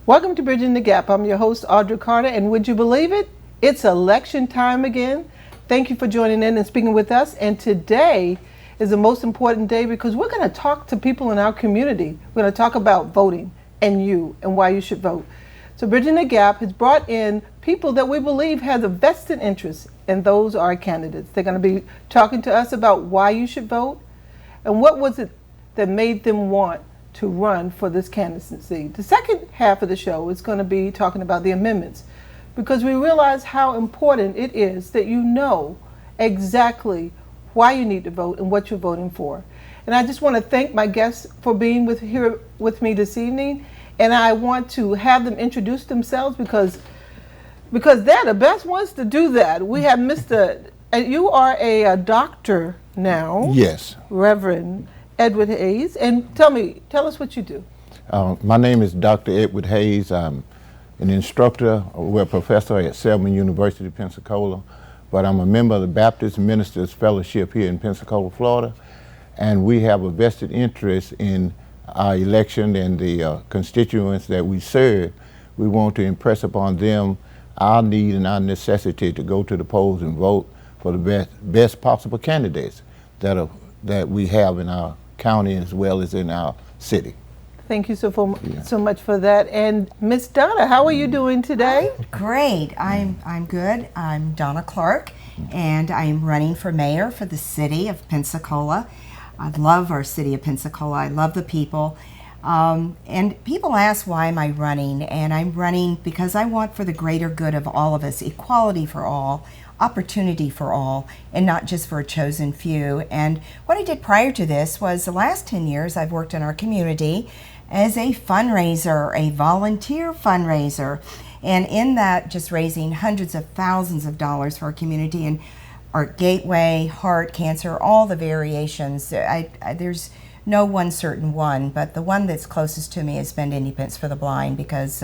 Welcome to Bridging the Gap. I'm your host, Audra Carter, and would you believe it? It's election time again. Thank you for joining in and speaking with us. And today is the most important day because we're going to talk to people in our community. We're going to talk about voting and you and why you should vote. So Bridging the Gap has brought in people that we believe have a vested interest, and those are our candidates. They're going to be talking to us about why you should vote and what was it that made them want to run for this candidacy. The second half of the show is going to be talking about the amendments, because we realize how important it is that you know exactly why you need to vote and what you're voting for. And I just want to thank my guests for being here with me this evening, and I want to have them introduce themselves because they're the best ones to do that. We have Mr. You are a doctor now. Yes. Reverend Edward Hayes, and tell us what you do. My name is Dr. Edward Hayes. I'm an instructor, or a professor at Selman University, Pensacola, but I'm a member of the Baptist Ministers Fellowship here in Pensacola, Florida, and we have a vested interest in our election and the constituents that we serve. We want to impress upon them our need and our necessity to go to the polls and vote for the best possible candidates that we have in our county as well as in our city. Thank you so much for that. And Miss Donna, how are you doing today? Great. I'm good. I'm Donna Clark, and I'm running for mayor for the city of Pensacola. I love our city of Pensacola. I love the people. And people ask, why am I running? And I'm running because I want for the greater good of all of us, equality for all, opportunity for all, and not just for a chosen few. And what I did prior to this was the last 10 years I've worked in our community as a fundraiser, a volunteer fundraiser, and in that just raising hundreds of thousands of dollars for our community and our Gateway, heart, cancer, all the variations. There's no one certain one, but the one that's closest to me is Bend Independence for the Blind, because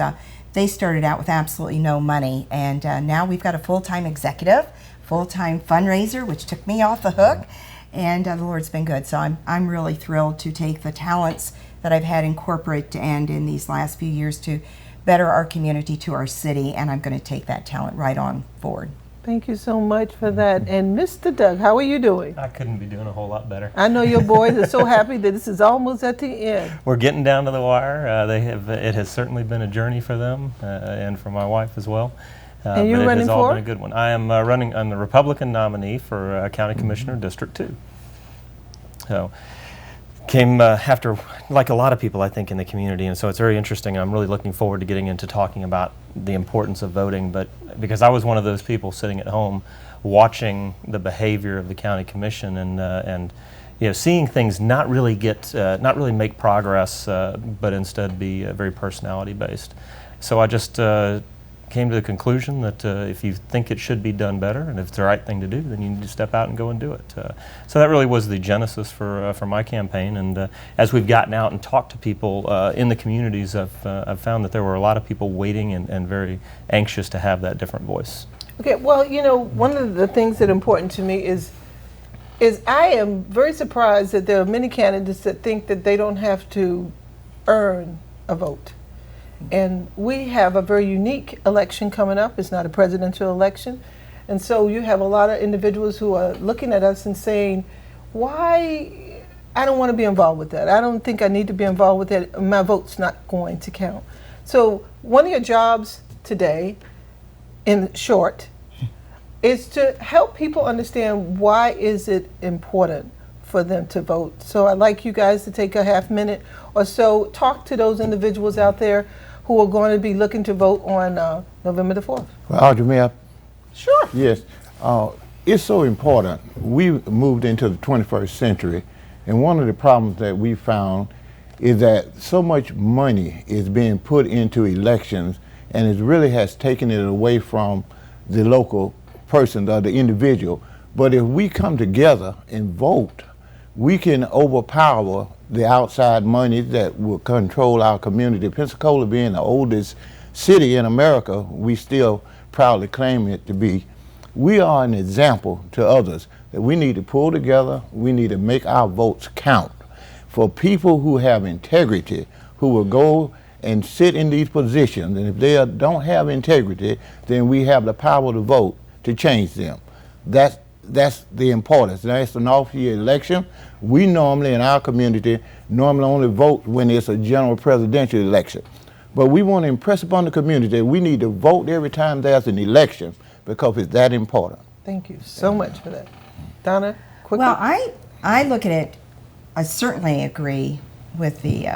they started out with absolutely no money, and now we've got a full-time executive, full-time fundraiser, which took me off the hook, and the Lord's been good. So I'm really thrilled to take the talents that I've had in corporate and in these last few years to better our community, to our city, and I'm going to take that talent right on forward. Thank you so much for that. And Mr. Doug, how are you doing? I couldn't be doing a whole lot better. I know your boys are so happy that this is almost at the end. We're getting down to the wire. It has certainly been a journey for them and for my wife as well. And you're but running it has all for? been a good one. I am running. I'm the Republican nominee for County Commissioner, District 2. So came after, like a lot of people, I think, in the community, and so it's very interesting. I'm really looking forward to getting into talking about the importance of voting, but because I was one of those people sitting at home watching the behavior of the county commission and you know, seeing things not really make progress, but instead be very personality based. So I just came to the conclusion that if you think it should be done better and if it's the right thing to do, then you need to step out and go and do it. So that really was the genesis for my campaign. And as we've gotten out and talked to people in the communities, I've found that there were a lot of people waiting and very anxious to have that different voice. Okay, well, you know, one of the things that are important to me is I am very surprised that there are many candidates that think that they don't have to earn a vote. And we have a very unique election coming up. It's not a presidential election. And so you have a lot of individuals who are looking at us and saying, why? I don't want to be involved with that. I don't think I need to be involved with that. My vote's not going to count. So one of your jobs today, in short, is to help people understand why is it important for them to vote. So I'd like you guys to take a half minute or so, talk to those individuals out there who are going to be looking to vote on November the 4th. Well, Audrey, may I? Sure. Yes. It's so important. We moved into the 21st century, and one of the problems that we found is that so much money is being put into elections, and it really has taken it away from the local person or the individual. But if we come together and vote, we can overpower the outside money that will control our community. Pensacola being the oldest city in America, we still proudly claim it to be. We are an example to others that we need to pull together, we need to make our votes count for people who have integrity, who will go and sit in these positions, and if they don't have integrity, then we have the power to vote to change them. That's the importance. That's an off-year election. We normally, in our community, only vote when it's a general presidential election. But we want to impress upon the community that we need to vote every time there's an election because it's that important. Thank you so much for that. Donna, quickly. Well, I look at it, I certainly agree with the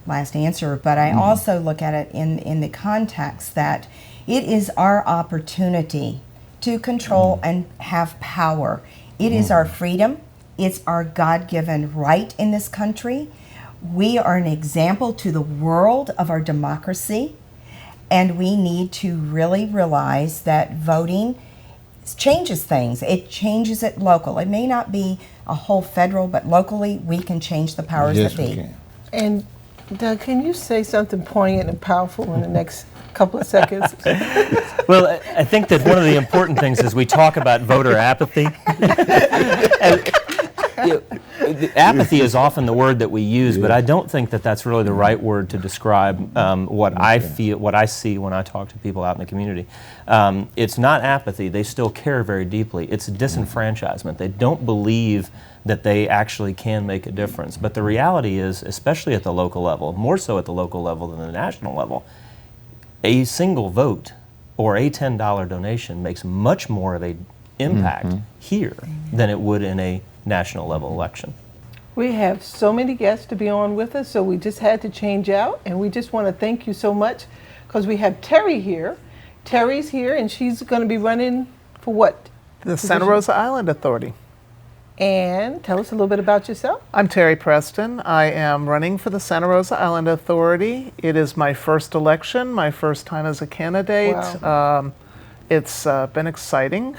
last answer, but I also look at it in the context that it is our opportunity to control and have power. It is our freedom. It's our God-given right in this country. We are an example to the world of our democracy, and we need to really realize that voting changes things. It changes it local. It may not be a whole federal, but locally we can change the powers Yes, that we be. can. And Doug, can you say something poignant and powerful in the next couple of seconds? Well, I think that one of the important things is we talk about voter apathy. And, apathy is often the word that we use, but I don't think that that's really the right word to describe what I feel, what I see when I talk to people out in the community. It's not apathy. They still care very deeply. It's disenfranchisement. They don't believe that they actually can make a difference. But the reality is, especially at the local level, more so at the local level than the national level, a single vote or a $10 donation makes much more of an impact here than it would in a national level election. We have so many guests to be on with us, so we just had to change out, and we just want to thank you so much because we have Terry here. Terry's here, and she's going to be running for what? The Santa Rosa Island Authority. And tell us a little bit about yourself. I'm Terry Preston. I am running for the Santa Rosa Island Authority. It is my first election, my first time as a candidate. Wow. It's been exciting,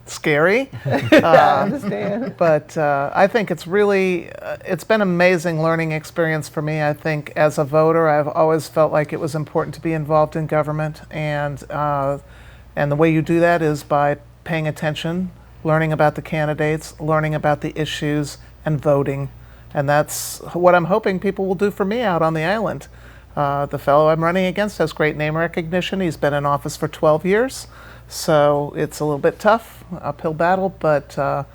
scary, I understand. but I think it's really, it's been an amazing learning experience for me. I think as a voter, I've always felt like it was important to be involved in government, and the way you do that is by paying attention, learning about the candidates, learning about the issues, and voting. And that's what I'm hoping people will do for me out on the island. The fellow I'm running against has great name recognition. He's been in office for 12 years, so it's a little bit tough, uphill battle, but I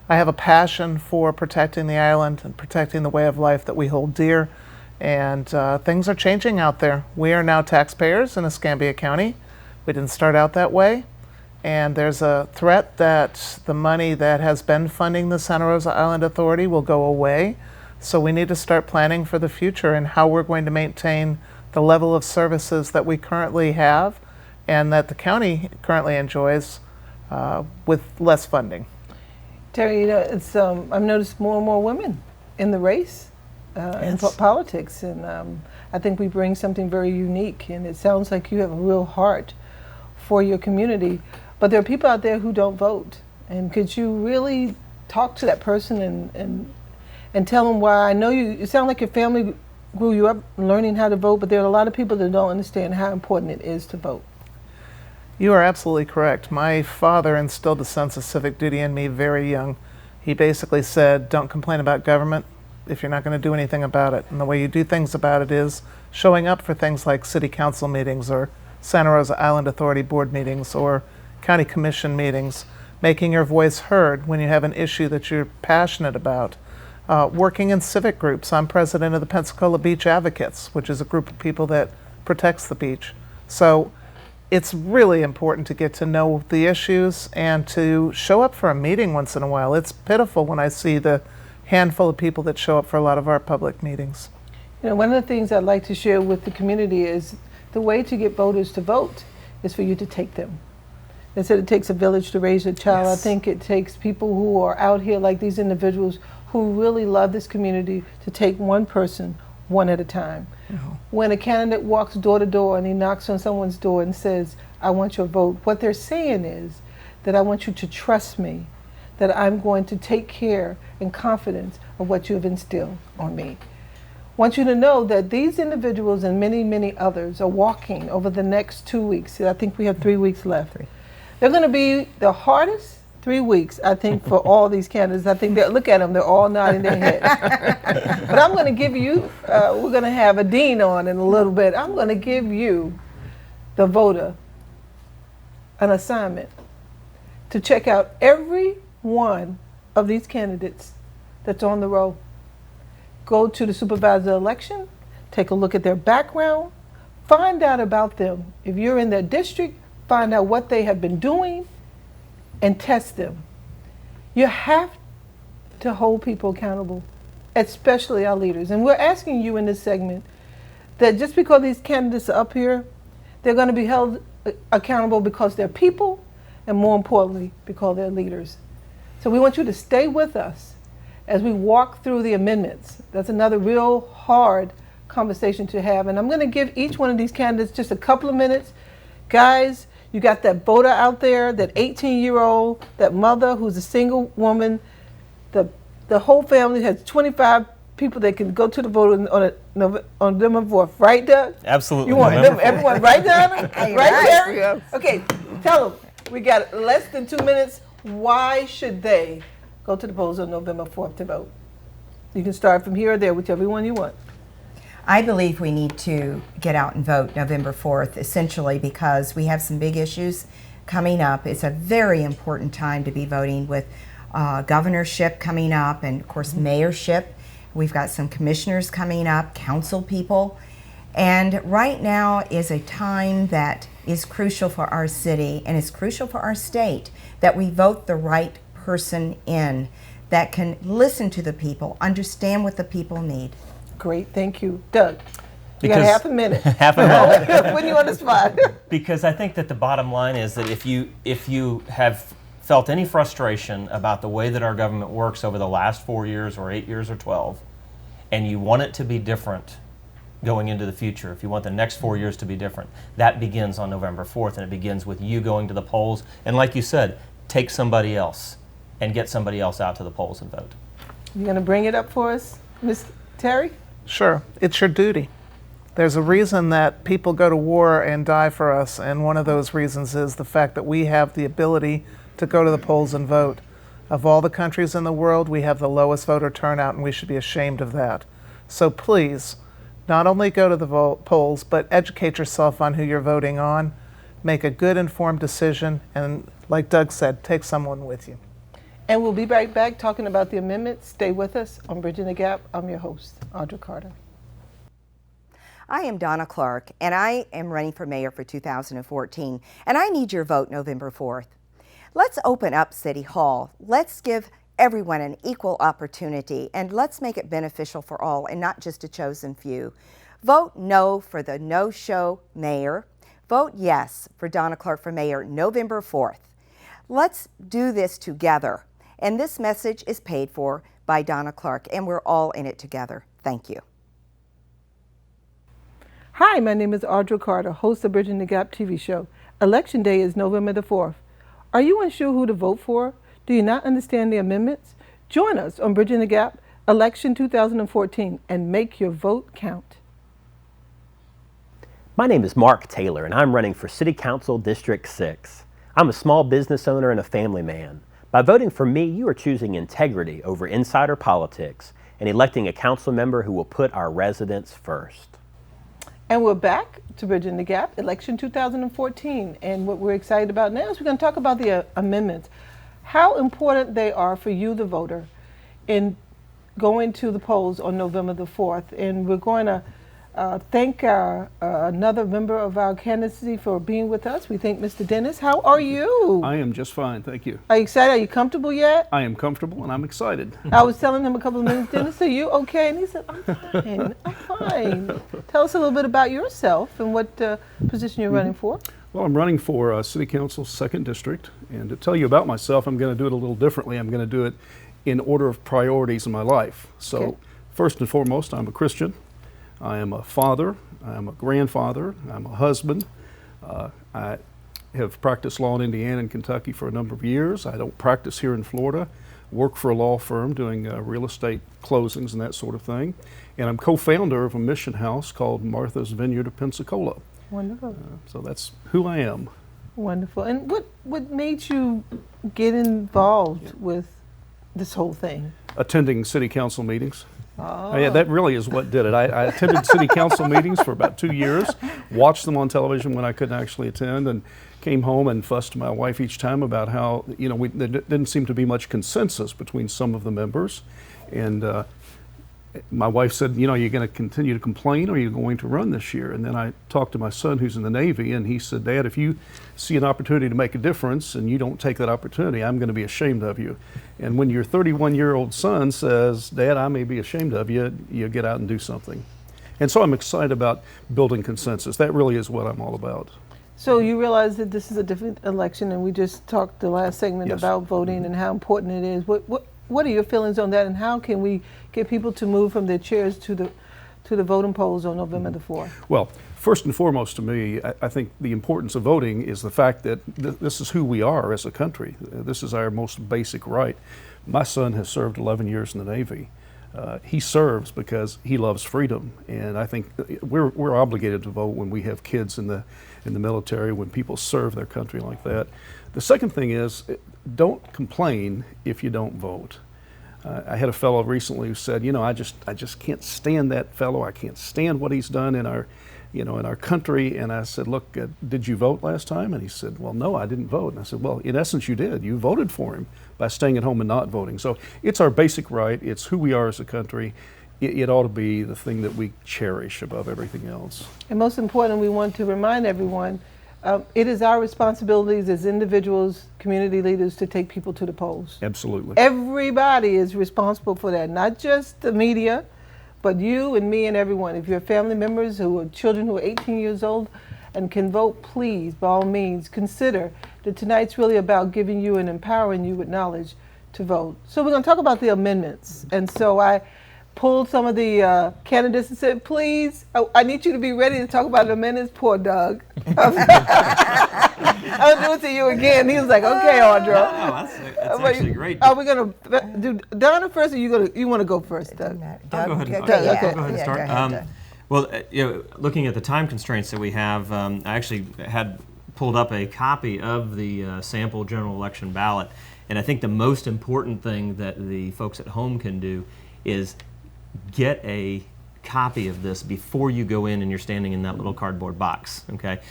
have a passion for protecting the island and protecting the way of life that we hold dear, and things are changing out there. We are now taxpayers in Escambia County. We didn't start out that way, and there's a threat that the money that has been funding the Santa Rosa Island Authority will go away. So we need to start planning for the future and how we're going to maintain the level of services that we currently have and that the county currently enjoys with less funding. Terry, you know, it's I've noticed more and more women in the race in politics, and I think we bring something very unique, and it sounds like you have a real heart for your community. But there are people out there who don't vote, and could you really talk to that person and tell them why? I know you sound like your family grew you up learning how to vote, but there are a lot of people that don't understand how important it is to vote. You are absolutely correct. My father instilled a sense of civic duty in me very young. He basically said, don't complain about government if you're not going to do anything about it. And the way you do things about it is showing up for things like city council meetings or Santa Rosa Island Authority board meetings or county commission meetings, making your voice heard when you have an issue that you're passionate about. Working in civic groups. I'm president of the Pensacola Beach Advocates, which is a group of people that protects the beach. So it's really important to get to know the issues and to show up for a meeting once in a while. It's pitiful when I see the handful of people that show up for a lot of our public meetings. You know, one of the things I'd like to share with the community is the way to get voters to vote is for you to take them. They said it takes a village to raise a child. Yes. I think it takes people who are out here like these individuals who really love this community to take one person one at a time. When a candidate walks door to door and he knocks on someone's door and says, I want your vote, what they're saying is that I want you to trust me, that I'm going to take care and confidence of what you have instilled on me. I want you to know that these individuals and many, many others are walking over the next 2 weeks. I think we have 3 weeks left. They're going to be the hardest 3 weeks, I think, for all these candidates. I think that, look at them, they're all nodding their head. But I'm going to give you, we're going to have a dean on in a little bit. I'm going to give you, the voter, an assignment to check out every one of these candidates that's on the roll. Go to the supervisor election, take a look at their background, find out about them. If you're in their district, find out what they have been doing and test them. You have to hold people accountable, especially our leaders. And we're asking you in this segment that just because these candidates are up here, they're going to be held accountable because they're people, and more importantly, because they're leaders. So we want you to stay with us as we walk through the amendments. That's another real hard conversation to have. And I'm going to give each one of these candidates just a couple of minutes. Guys, you got that voter out there, that 18-year-old, that mother who's a single woman. The whole family has 25 people that can go to the vote on November 4th. Right, Doug? Absolutely. You want November 4th. everyone right down? Right, Right. Terry? Yes. Okay, tell them. We got less than 2 minutes. Why should they go to the polls on November 4th to vote? You can start from here or there, whichever one you want. I believe we need to get out and vote November 4th, essentially because we have some big issues coming up. It's a very important time to be voting with governorship coming up and, of course, mayorship. We've got some commissioners coming up, council people. And right now is a time that is crucial for our city and it's crucial for our state that we vote the right person in that can listen to the people, understand what the people need. Great, thank you. Doug, you got Because- half a minute. Half a moment. Putting you on the spot. Because I think that the bottom line is that if you have felt any frustration about the way that our government works over the last 4 years or 8 years or 12, and you want it to be different going into the future, if you want the next 4 years to be different, that begins on November 4th, and it begins with you going to the polls. And like you said, take somebody else and get somebody else out to the polls and vote. You going to bring it up for us, Ms. Terry? Sure, it's your duty. There's a reason that people go to war and die for us, and one of those reasons is the fact that we have the ability to go to the polls and vote. Of all the countries in the world, we have the lowest voter turnout, and we should be ashamed of that. So please, not only go to the polls, but educate yourself on who you're voting on, make a good informed decision, and like Doug said, take someone with you. And we'll be right back talking about the amendments. Stay with us on Bridging the Gap. I'm your host, Audra Carter. I am Donna Clark, and I am running for mayor for 2014, and I need your vote November 4th. Let's open up City Hall. Let's give everyone an equal opportunity, and let's make it beneficial for all and not just a chosen few. Vote no for the no-show mayor. Vote yes for Donna Clark for mayor November 4th. Let's do this together. And this message is paid for by Donna Clark, and we're all in it together. Thank you. Hi, my name is Audra Carter, host of Bridging the Gap TV show. Election day is November the 4th. Are you unsure who to vote for? Do you not understand the amendments? Join us on Bridging the Gap Election 2014 and make your vote count. My name is Mark Taylor, and I'm running for City Council District 6. I'm a small business owner and a family man. By voting for me, you are choosing integrity over insider politics and electing a council member who will put our residents first. And we're back to Bridging the Gap, Election 2014. And what we're excited about now is we're going to talk about the amendments, how important they are for you, the voter, in going to the polls on November the 4th. And we're going to thank another member of our candidacy for being with us. We thank Mr. Dennis. How are you? I am just fine, thank you. Are you excited? Are you comfortable yet? I am comfortable and I'm excited. I was telling him a couple of minutes, Dennis, are you okay? And he said, I'm fine, I'm fine. Tell us a little bit about yourself and what position you're running for. Well, I'm running for City Council's 2nd District, and to tell you about myself, I'm going to do it a little differently. I'm going to do it in order of priorities in my life. So, Okay. First and foremost, I'm a Christian. I am a father, I'm a grandfather, I'm a husband. I have practiced law in Indiana and Kentucky for a number of years. I don't practice here in Florida. Work for a law firm doing real estate closings and that sort of thing. And I'm co-founder of a mission house called Martha's Vineyard of Pensacola. Wonderful. So that's who I am. Wonderful. And what made you get involved with this whole thing? Attending city council meetings. Oh. Yeah, that really is what did it. I attended city council meetings for about 2 years, watched them on television when I couldn't actually attend, and came home and fussed my wife each time about how, there didn't seem to be much consensus between some of the members. And my wife said, you're going to continue to complain, or are you going to run this year? And then I talked to my son, who's in the Navy, and he said, Dad, if you see an opportunity to make a difference and you don't take that opportunity, I'm going to be ashamed of you. And when your 31-year-old son says, Dad, I may be ashamed of you, you get out and do something. And so I'm excited about building consensus. That really is what I'm all about. So you realize that this is a different election, and we just talked the last segment Yes. about voting and how important it is. What are your feelings on that, and how can we get people to move from their chairs to the voting polls on November the 4th? Well, first and foremost to me, I think the importance of voting is the fact that this is who we are as a country. This is our most basic right. My son has served 11 years in the Navy. He serves because he loves freedom, and I think we're obligated to vote when we have kids in the military, when people serve their country like that. The second thing is, don't complain if you don't vote. I had a fellow recently who said, I just can't stand that fellow. I can't stand what he's done in our country. And I said, look, did you vote last time? And he said, well, no, I didn't vote. And I said, well, in essence, you did. You voted for him by staying at home and not voting. So it's our basic right. It's who we are as a country. It ought to be the thing that we cherish above everything else. And most important, we want to remind everyone, it is our responsibilities as individuals, community leaders, to take people to the polls. Absolutely. Everybody is responsible for that, not just the media, but you and me and everyone. If you're family members who are children who are 18 years old and can vote, please, by all means, consider that tonight's really about giving you and empowering you with knowledge to vote. So we're going to talk about the amendments. And so I pulled some of the candidates and said, please, I need you to be ready to talk about the amendments. Poor Doug. I'll do it to you again. He was like, okay, Audra. No, that's actually great. Are we going to do Donna first, or you want to go first, Doug? I'll go ahead and Doug, okay. I'll go ahead and start. Well, looking at the time constraints that we have, I actually had pulled up a copy of the sample general election ballot, and I think the most important thing that the folks at home can do is get a copy of this before you go in and you're standing in that little cardboard box. Okay,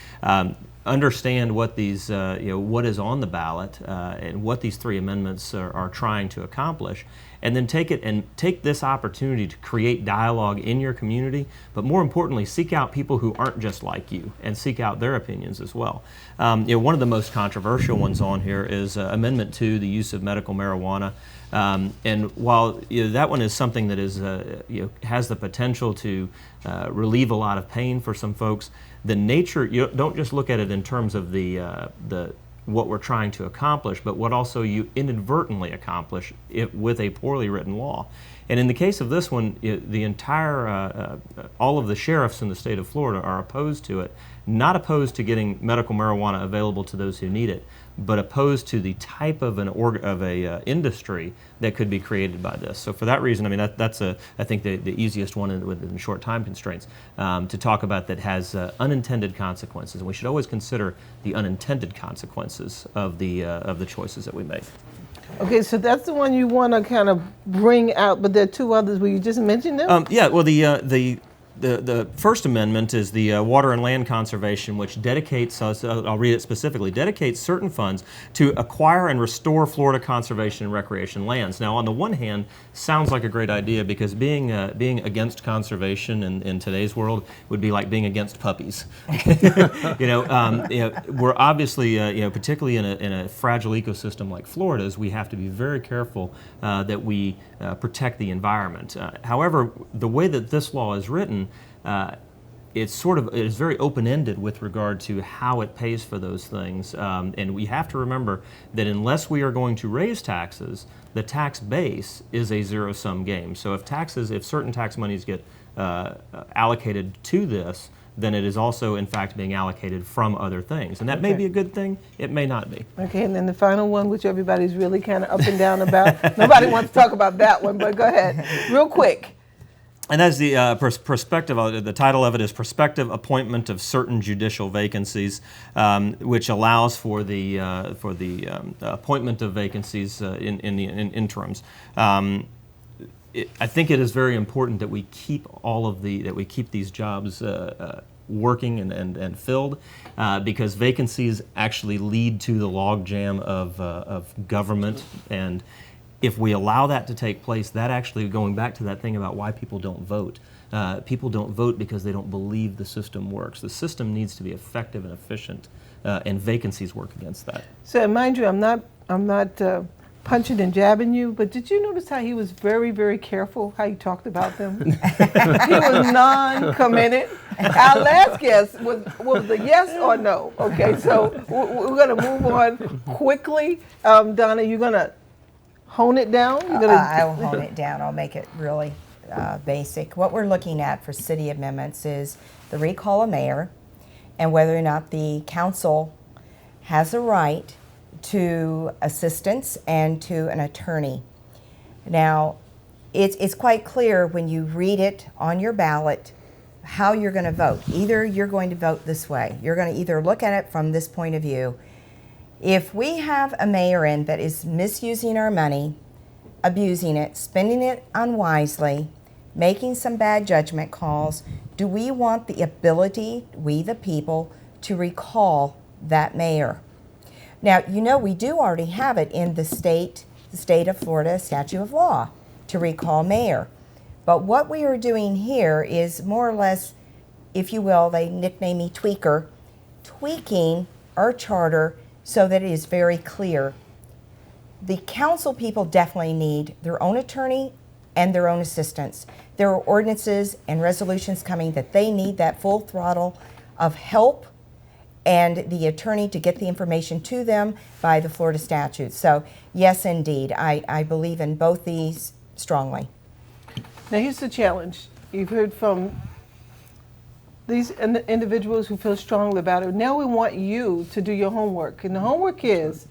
understand what these, what is on the ballot and what these three amendments are trying to accomplish, and then take this opportunity to create dialogue in your community. But more importantly, seek out people who aren't just like you and seek out their opinions as well. One of the most controversial ones on here is Amendment 2, the use of medical marijuana. And while that one is something that is has the potential to relieve a lot of pain for some folks, the nature, you don't just look at it in terms of the what we're trying to accomplish, but what also you inadvertently accomplish with a poorly written law. And in the case of this one, the entire, all of the sheriffs in the state of Florida are opposed to it, not opposed to getting medical marijuana available to those who need it, but opposed to the type of industry that could be created by this. So for that reason, I mean, that's I think the easiest one within short time constraints to talk about that has unintended consequences. And we should always consider the unintended consequences of the choices that we make. Okay, so that's the one you want to kind of bring out, but there are two others. Will you just mention them? Yeah, well, the First Amendment is the Water and Land Conservation, which dedicates, I'll read it specifically, dedicates certain funds to acquire and restore Florida conservation and recreation lands. Now, on the one hand, sounds like a great idea because being against conservation in today's world would be like being against puppies. We're obviously, particularly in a fragile ecosystem like Florida's, we have to be very careful that we protect the environment. However, the way that this law is written, it is very open-ended with regard to how it pays for those things, and we have to remember that unless we are going to raise taxes, the tax base is a zero-sum game. So if certain tax monies get allocated to this, then it is also in fact being allocated from other things, and that may be a good thing. It may not be. Okay, and then the final one, which everybody's really kind of up and down about. Nobody wants to talk about that one, but go ahead, real quick. And that's the perspective. The title of it is "Prospective Appointment of Certain Judicial Vacancies," which allows for the appointment of vacancies in interims. I think it is very important that we keep these jobs working and filled, because vacancies actually lead to the logjam of government. And if we allow that to take place, that actually, going back to that thing about why people don't vote, people don't vote because they don't believe the system works. The system needs to be effective and efficient, and vacancies work against that. So, mind you, I'm not punching and jabbing you, but did you notice how he was very, very careful how he talked about them? He was non-committed. Our last guest was a yes or no. Okay, so we're going to move on quickly. Donna, you're going to hone it down? I will hone it down. I'll make it really basic. What we're looking at for city amendments is the recall of mayor and whether or not the council has a right to assistance and to an attorney. Now, it's quite clear when you read it on your ballot how you're going to vote. Either you're going to vote this way. You're going to either look at it from this point of view. If we have a mayor in that is misusing our money, abusing it, spending it unwisely, making some bad judgment calls, do we want the ability, we the people, to recall that mayor? Now, you know we do already have it in the state of Florida statute of law to recall mayor. But what we are doing here is more or less, if you will, they nickname me tweaker, tweaking our charter so that it is very clear. The council people definitely need their own attorney and their own assistants. There are ordinances and resolutions coming that they need that full throttle of help and the attorney to get the information to them by the Florida statutes. So yes, indeed, I believe in both these strongly. Now here's the challenge. You've heard from these individuals who feel strongly about it. Now we want you to do your homework. And the homework is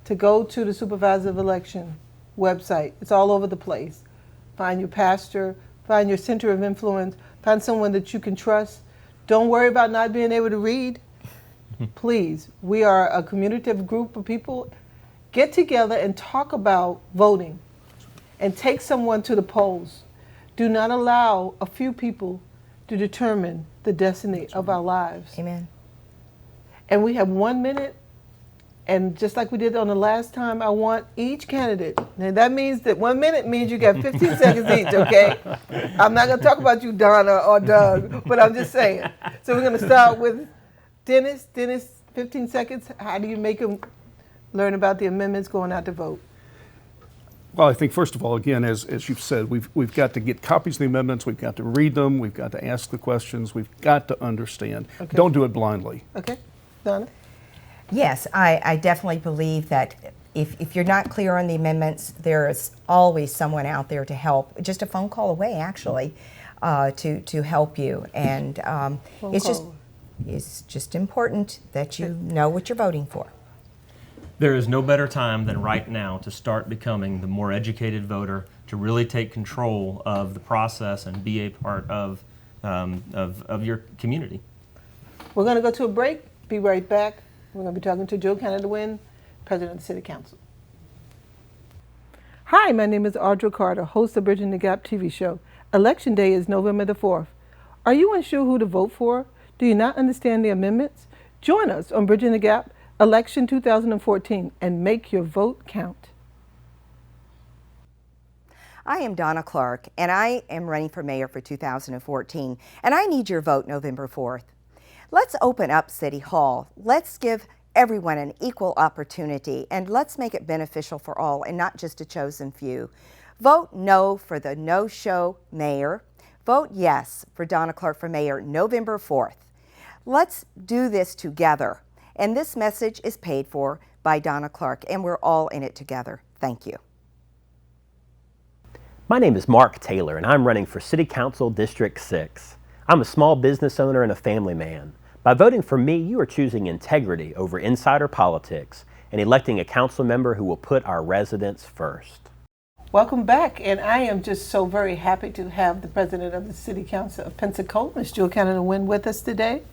to go to the Supervisor of Election website. It's all over the place. Find your pastor, find your center of influence, find someone that you can trust. Don't worry about not being able to read. Please, we are a communicative group of people. Get together and talk about voting and take someone to the polls. Do not allow a few people to determine the destiny of our lives. Amen. And we have 1 minute, and just like we did on the last time, I want each candidate. Now that means that 1 minute means you got 15 seconds each, okay? I'm not gonna talk about you, Donna or Doug, but I'm just saying. So we're gonna start with Dennis. Dennis, 15 seconds. How do you make them learn about the amendments going out to vote? Well, I think first of all, again, as you've said, we've got to get copies of the amendments, we've got to read them, we've got to ask the questions, we've got to understand. Okay. Don't do it blindly. Okay, Donna? Yes, I definitely believe that if you're not clear on the amendments, there is always someone out there to help, just a phone call away actually, to help you. And it's just important that you know what you're voting for. There is no better time than right now to start becoming the more educated voter, to really take control of the process and be a part of your community. We're going to go to a break. Be right back. We're going to be talking to Joe Canada Wynn, President of the City Council. Hi, my name is Audra Carter, host of Bridging the Gap TV show. Election Day is November the 4th. Are you unsure who to vote for? Do you not understand the amendments? Join us on Bridging the Gap Election 2014 and make your vote count. I am Donna Clark, and I am running for mayor for 2014, and I need your vote November 4th. Let's open up City Hall. Let's give everyone an equal opportunity, and let's make it beneficial for all and not just a chosen few. Vote no for the no-show mayor. Vote yes for Donna Clark for mayor November 4th. Let's do this together. And this message is paid for by Donna Clark, and we're all in it together. Thank you. My name is Mark Taylor, and I'm running for City Council District 6. I'm a small business owner and a family man. By voting for me, you are choosing integrity over insider politics and electing a council member who will put our residents first. Welcome back, and I am just so very happy to have the president of the City Council of Pensacola, Ms. Jewel Canada Wynn, with us today.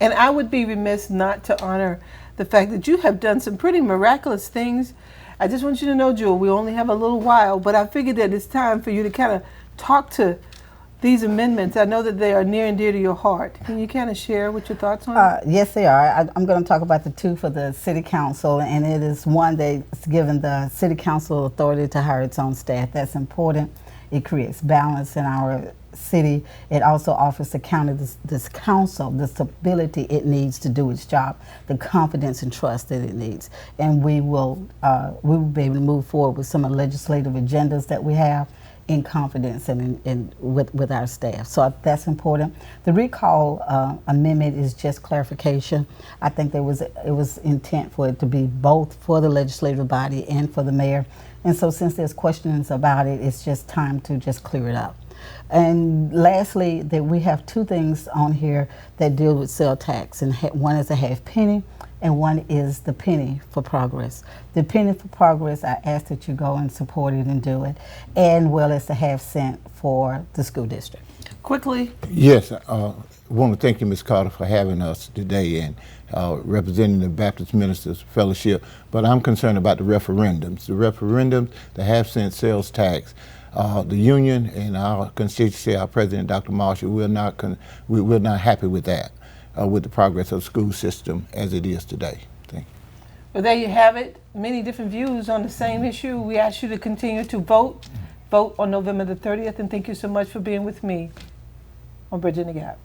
And I would be remiss not to honor the fact that you have done some pretty miraculous things. I just want you to know, Jewel, we only have a little while, but I figured that it's time for you to kind of talk to these amendments. I know that they are near and dear to your heart. Can you kind of share what your thoughts on it? Yes, they are. I'm going to talk about the two for the City Council, and it is one that's given the City Council authority to hire its own staff. That's important. It creates balance in our city. It also offers the county, this council, the stability it needs to do its job, the confidence and trust that it needs. And we will be able to move forward with some of the legislative agendas that we have in confidence and with our staff. So that's important. The recall amendment is just clarification. I think it was intent for it to be both for the legislative body and for the mayor. And so since there's questions about it, it's just time to just clear it up. And lastly, that we have two things on here that deal with sales tax, and one is a half penny and one is the penny for progress. The penny for progress, I ask that you go and support it and do it, and well as the half cent for the school district. Quickly. Yes, I want to thank you, Ms. Carter, for having us today and representing the Baptist Ministers Fellowship. But I'm concerned about the referendums. The referendums, the half-cent sales tax. The union and our constituency, our president, Dr. Marshall, we're not happy with that, with the progress of the school system as it is today. Thank you. Well, there you have it. Many different views on the same issue. We ask you to continue to vote. Vote on November the 30th, and thank you so much for being with me on Bridging the Gap.